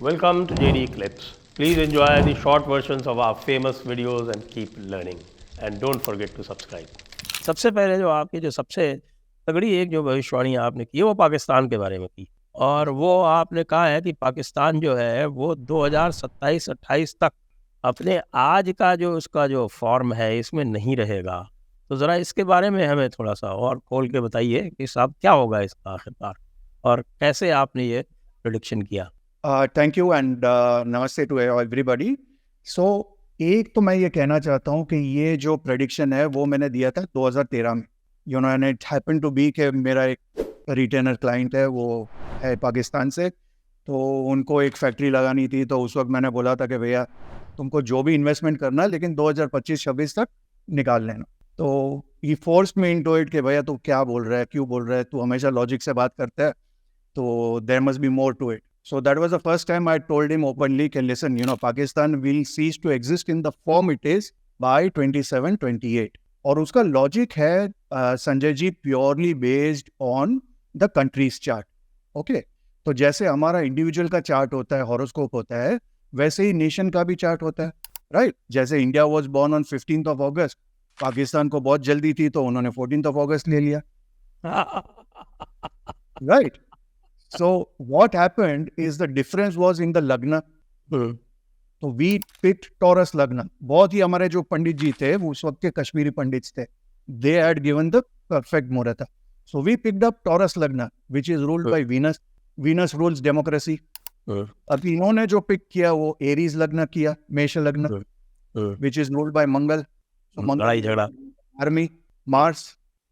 Welcome to JD Clips. Please enjoy the short versions of our famous videos and keep learning. And don't forget to subscribe. सबसे पहले जो आपकी जो सबसे तगड़ी एक जो भविष्यवाणी आपने की वो पाकिस्तान के बारे में की, और वो आपने कहा है कि पाकिस्तान जो है वो 2027-28 तक अपने आज का जो उसका जो फॉर्म है इसमें नहीं रहेगा। तो ज़रा इसके बारे में हमें थोड़ा सा और खोल के बताइए कि साहब क्या होगा इसका आखिरकार, और कैसे आपने ये प्रेडिक्शन किया। थैंक यू एंड नमस्ते टू एवरीबॉडी। सो एक तो मैं ये कहना चाहता हूँ कि ये जो प्रेडिक्शन है वो मैंने दिया था 2013 में, you know, and it happen to be कि मेरा एक रिटेनर क्लाइंट है, वो है पाकिस्तान से, तो उनको एक फैक्ट्री लगानी थी। तो उस वक्त मैंने बोला था कि भैया तुमको जो भी इन्वेस्टमेंट करना है लेकिन 2025-26 तक निकाल लेना। तो ही फोर्स मी इनटू इट कि भैया तू क्या बोल रहा है, क्यों बोल रहा है, तू हमेशा लॉजिक से बात करता है, तो there must be more to it. So that was the first time I told him openly, "Can listen, you know, Pakistan will cease to exist in the form it is by 27-28." और उसका logic है Sanjay ji purely based on the country's chart. Okay, तो जैसे हमारा individual का chart होता है, horoscope होता है, वैसे ही नेशन का भी चार्ट होता है, राइट? जैसे India was born on 15th of August, Pakistan को बहुत जल्दी थी तो उन्होंने 14th of August ले लिया, right? So what happened is the difference was in the lagna. So we picked Taurus lagna. बहुत ही हमारे जो पंडित जी थे वो उस वक्त के कश्मीरी पंडित थे, they had given the perfect मुहूर्त। So we picked up Taurus lagna, which is ruled by Venus. Venus rules democracy. अब इन्होंने जो पिक किया वो एरीज लग्न किया, मेष लग्न, which is ruled by Mangal. So Mangal army, Mars,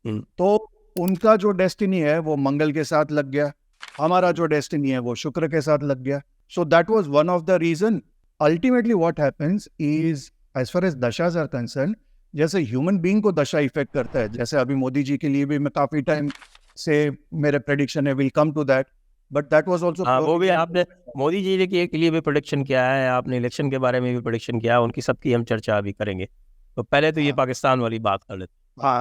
तो उनका जो डेस्टिनी है वो मंगल के साथ लग गया, हमारा जो डेस्टिनी है वो शुक्र के साथ लग गया। So that was one of the reason. Ultimately what happens is, as far as dashas are concern, जैसे ह्यूमन बीइंग को दशा इफेक्ट करता है, जैसे अभी मोदी जी के लिए भी मैं काफी टाइम से मेरे प्रेडिक्शन है, will come to that, but that was also वो भी आपने मोदी जी के लिए भी प्रेडिक्शन किया है, आपने इलेक्शन के बारे में भी प्रेडिक्शन किया है, उनकी सबकी हम चर्चा अभी करेंगे। तो पहले तो ये पाकिस्तान वाली बात कर लेते।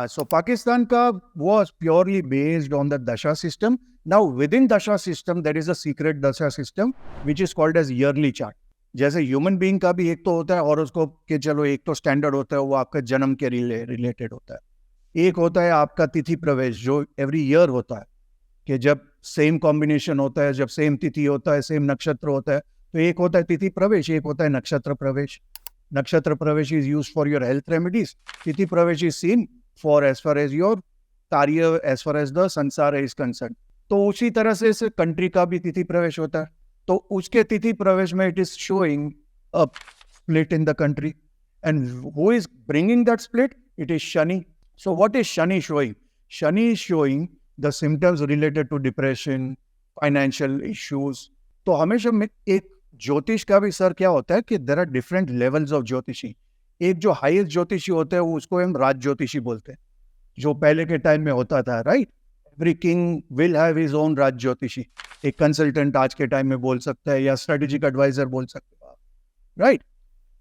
So Pakistan ka was purely based on the Dasha system. Now within Dasha system there is a secret Dasha system which is called as yearly chart. जैसे ह्यूमन बीइंग का भी एक तो होता है हॉरोस्कोप के, चलो एक तो स्टैंडर्ड होता है, वो आपका जन्म के रिलेटेड होता है। एक होता है आपका तिथि प्रवेश जो एवरी ईयर होता है, कि जब सेम कॉम्बिनेशन होता है, जब सेम तिथि होता है, सेम नक्षत्र होता है, तो एक होता है तिथि प्रवेश, एक होता है नक्षत्र प्रवेश। नक्षत्र प्रवेश is used for your health remedies, तिथि प्रवेश is seen for as far as your कार्य, as far as the संसार is concerned। तो उसी तरह से इस कंट्री का भी तिथि प्रवेश होता है, तो उसके तिथि प्रवेश में it is showing a split in the country, and who is bringing that split? It is Shani. So what is Shani showing? Shani is showing the symptoms related to depression, financial issues. तो हमेशा में एक ज्योतिष का भी सर क्या होता है कि there are different levels of jyotishi. एक जो हाईएस्ट ज्योतिषी होते हैं वो उसको हम राज ज्योतिषी बोलते हैं, जो पहले के टाइम में होता था, right? Every king will have his own raj jyotishi. एक कंसल्टेंट आज के टाइम में बोल सकता है, या स्ट्रेटेजिक एडवाइजर बोल सकते हैं, right?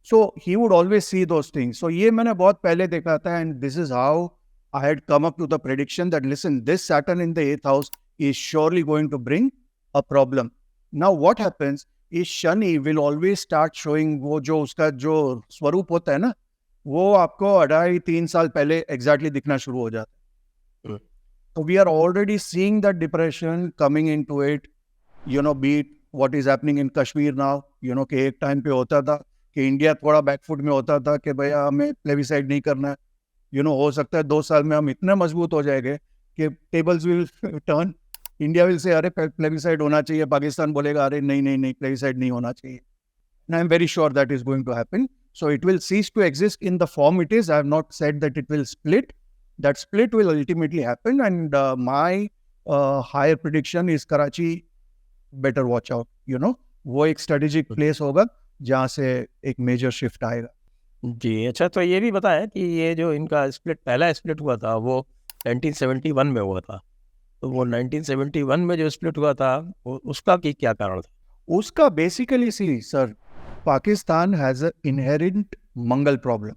So he would always see those things. So ये मैंने बहुत पहले देखा था, and this is how I had come up to the prediction that listen, this Saturn in the 8th house is surely going to bring a problem. Now what happens is Shani will always start showing, वो जो उसका जो स्वरूप होता है ना, वो आपको 2.5-3 साल पहले एग्जैक्टली दिखना शुरू हो जाता है। तो we are already seeing that depression coming into it, you know, beat what is happening in Kashmir now. You know कि एक टाइम पे होता था कि इंडिया थोड़ा बैकफुट में होता था कि भैया हमें प्लेबिसाइड नहीं करना है। यू नो, हो सकता है 2 साल में हम इतने मजबूत हो जाएंगे कि tables will turn. India will say अरे प्लेबिसाइड होना चाहिए, पाकिस्तान बोलेगा अरे नहीं नहीं नहीं प्लेबिसाइड नहीं होना चाहिए। And I am very sure that is going to happen. So it will cease to exist in the form it is. I have not said that it will split. That split will ultimately happen, and my higher prediction is Karachi. Better watch out. You know, वो एक strategic place होगा जहाँ से एक major shift आएगा। जी अच्छा, तो ये भी बताया कि ये जो इनका स्प्लिट, पहला स्प्लिट हुआ था वो 1971 में हुआ था, तो वो 1971 में जो स्प्लिट हुआ था उसका क्या कारण था? उसका basically see sir, Pakistan has a inherent Mangal problem.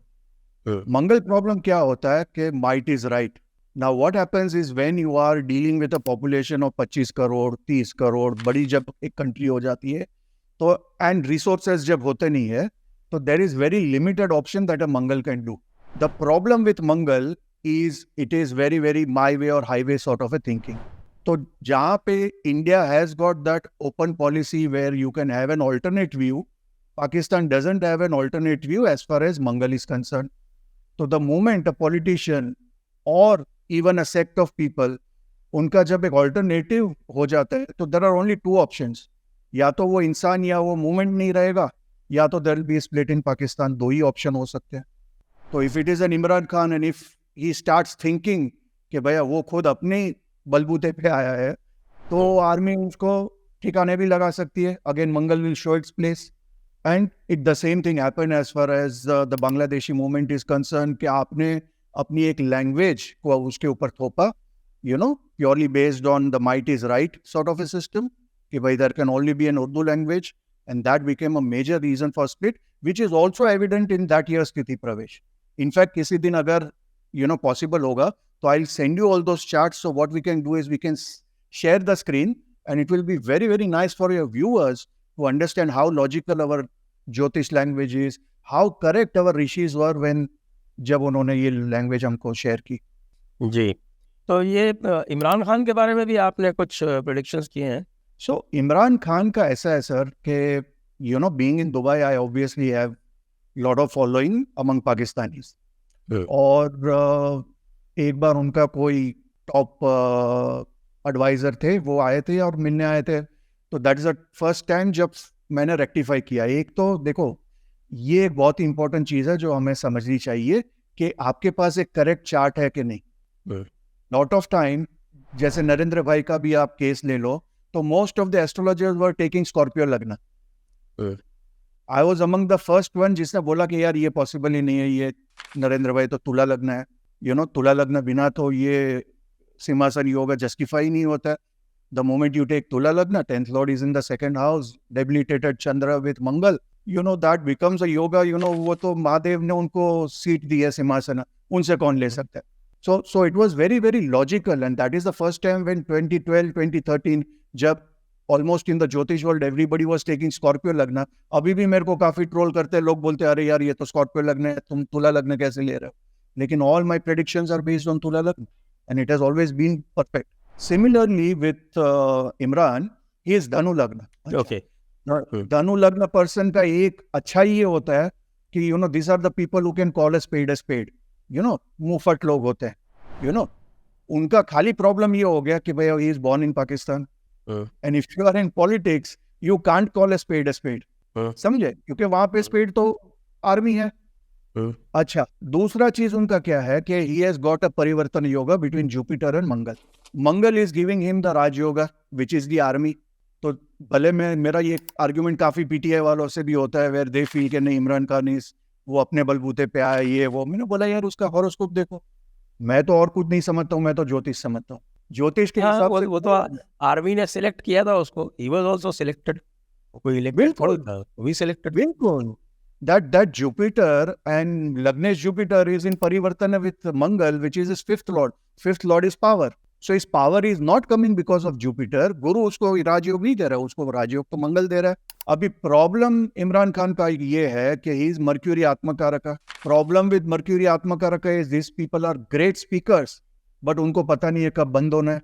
Mangal problem क्या होता है कि might is right. Now what happens is when you are dealing with a population of 25 crore 30 crore, बड़ी जब एक कंट्री हो जाती है, तो एंड रिसोर्सेज जब होते नहीं है तो there is very limited option that a Mangal can do. The problem with Mangal is it is very very my way or highway sort of a thinking. तो जहाँ पे India has got that open policy where you can have an alternate view, Pakistan doesn't have an alternate view as far as Mangal is concerned. So the moment a politician or even a sect of people, उनका जब एक alternative हो जाता है तो there are only two options. या तो वो इंसान या वो मूवमेंट नहीं रहेगा, या तो there will be split in Pakistan. दो ही ऑप्शन हो सकते हैं. तो if it is an Imran Khan and if he starts thinking कि भैया वो खुद अपने बलबूते पे आया है, तो आर्मी उसको ठिकाने भी लगा सकती है. Again Mangal will show its place. And it the same thing happened as far as the Bangladeshi movement is concerned कि आपने अपनी एक लैंग्वेज को उसके ऊपर थोपा, purely based on the might is right sort of a system, कि भाई there can only be an Urdu language, and that became a major reason for split, which is also evident in that year's Tithi Pravesh. In fact, किसी दिन अगर possible होगा तो I'll send you all those charts. So what we can do is we can share the screen, and it will be very very nice for your viewers to understand how logical our Jyotish language is, how correct our rishis were when जब उन्होंने ये language हमको share की. जी, तो ये इमरान खान के बारे में भी आपने कुछ प्रेडिक्शंस किए हैं. सो इमरान खान का ऐसा है सर कि being in Dubai I obviously have lot of following among Pakistanis. और एक बार उनका कोई टॉप एडवाइजर थे, वो आए थे और मिलने आए थे. तो that is the first time जब मैंने रेक्टिफाई किया. एक तो देखो, ये एक बहुत ही इंपॉर्टेंट चीज है जो हमें समझनी चाहिए कि आपके पास एक करेक्ट चार्ट है कि नहीं. लॉट ऑफ टाइम, जैसे नरेंद्र भाई का भी आप केस ले लो, तो most of the astrologers were taking Scorpio lagna. I was among the first one जिसने बोला कि यार ये पॉसिबल ही नहीं है, ये नरेंद्र भाई तो तुला लग्न है. तुला लग्न बिना तो ये सिंहासन योगा जस्टिफाई नहीं होता. The moment you take Tula Lagna, 10th Lord is in the second house, debilitated Chandra with Mangal, that becomes a yoga. वो तो महादेव ने उनको सीट दी है सिंहासन, उनसे कौन ले सकता है. So it was very very logical, and that is the first time when 2012 2013 जब almost in the Jyotish world everybody was taking Scorpio Lagna. अभी भी मेरे को काफी ट्रोल करते हैं लोग, बोलते हैं अरे यार ये तो Scorpio Lagna है, तुम तुला लग्न कैसे ले रहे हो. लेकिन all my predictions are based on Tula Lagna, and it has always been perfect. Similarly with Imran, he is Dhanu Lagna. Okay. Dhanu Lagna person का एक अच्छा ये होता है कि these are the people who can call a spade a spade. मुंहफट लोग होते हैं. उनका खाली प्रॉब्लम ये हो गया कि भाई he is born in Pakistan, and if you are in politics you can't call a spade a spade. समझे? क्योंकि वहां पे स्पेड तो आर्मी है. अच्छा, दूसरा चीज उनका क्या है कि he has got a परिवर्तन yoga between Jupiter and Mangal. Mangal is giving him the Raj Yoga, which is the army. तो भले मेरा ये आर्ग्यूमेंट काफी पीटीआई वालों से भी होता है, वेयर दे फील कि नहीं इमरान खान वो अपने बलबूते पे आया, ये वो. मैंने बोला यार उसका हॉरोस्कोप देखो. मैं तो और कुछ नहीं समझता हूँ, मैं तो ज्योतिष समझता हूँ. ज्योतिष के हिसाब से वो तो आर्मी ने सिलेक्ट किया था उसको. He was also selected. कोई इलेक्टेड थोड़ा था, वो सिलेक्टेड. बिल्कुल. That Jupiter and Lagnesh Jupiter is in Parivartana with Mangal, which is his fifth lord. Fifth lord is power. So his power is not coming because of Jupiter. गुरु उसको राजयोग नहीं दे रहा है, उसको राजयोग तो मंगल दे रहा है. अभी प्रॉब्लम इमरान खान का ये है कि he is Mercury atmakaraka. Problem with Mercury atmakaraka is this people are great speakers, but उनको पता नहीं है कब बंद होना है.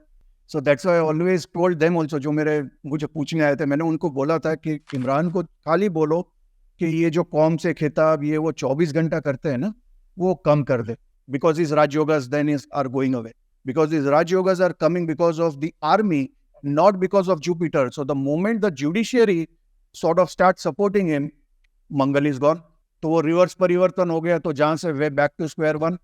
So that's why I always told them also, जो मुझे पूछने आए थे, मैंने उनको बोला था कि इमरान को खाली बोलो कि ये जो कौम से खिताब ये वो 24 घंटा करते हैं ना, वो कम कर दे. Because is rajyogas then is are going away. Because these Raj Yogas are coming because of the army, not because of Jupiter. So the moment the judiciary sort of starts supporting him, Mangal is gone. तो वो reverse परिवर्तन हो गया. तो जहां से we back to square one.